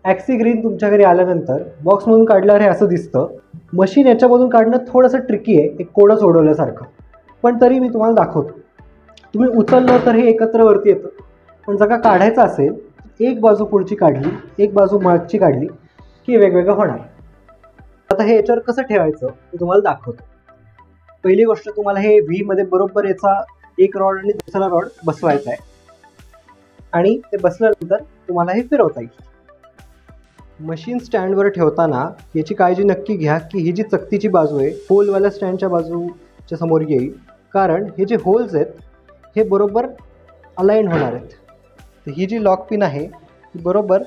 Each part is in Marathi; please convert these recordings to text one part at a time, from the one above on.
ॲक्सी ग्रीन तुमच्या घरी आल्यानंतर बॉक्समधून काढल्यावर हे असं दिसतं. मशीन याच्यामधून काढणं थोडंसं ट्रिकी आहे, एक कोडं सोडवल्यासारखं, पण तरी मी तुम्हाला दाखवतो. तुम्ही उचललं तर हे एकत्र वरती येतं, पण जर का काढायचं असेल एक बाजू पुढची काढली, एक बाजू मागची काढली की वेगवेगळं होणार. आता हे याच्यावर कसं ठेवायचं ते तुम्हाला दाखवतो. पहिली गोष्ट, तुम्हाला हे व्ही मध्ये बरोबर याचा एक रॉड आणि दुसरा रॉड बसवायचा आहे आणि ते बसल्यानंतर तुम्हाला हे फिरवता येईल. मशीन स्टँडवर ठेवताना याची काळजी नक्की घ्या की ही जी चकतीची बाजू आहे होलवाल्या स्टँडच्या बाजूच्या समोर येईल, कारण हे जे होल्स आहेत हे बरोबर अलाइन होणार आहेत. तर ही जी लॉक पिन आहे ती बरोबर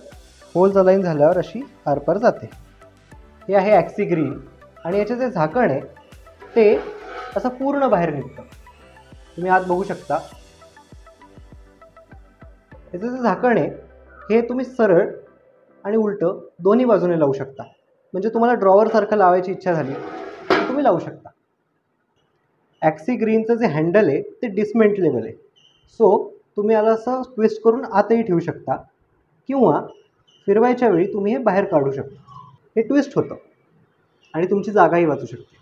होल्स अलाइन झाल्यावर अशी आरपार जाते. हे आहे ॲक्सी ग्रीन आणि याचे जे झाकण आहे ते असं पूर्ण बाहेर निघतं. तुम्ही आत बघू शकता. याचं जे झाकण आहे हे तुम्ही सरळ आणि उलटं दोन्ही बाजूने लावू शकता. म्हणजे तुम्हाला ड्रॉवरसारखं लावायची इच्छा झाली तर तुम्ही लावू शकता. ॲक्सी ग्रीनचं जे हँडल आहे ते डिसमेंटलेबल आहे, सो तुम्ही याला असं ट्विस्ट करून आतही ठेवू शकता किंवा फिरवायच्या वेळी तुम्ही हे बाहेर काढू शकता. हे ट्विस्ट होतं आणि तुमची जागाही वाचू शकते.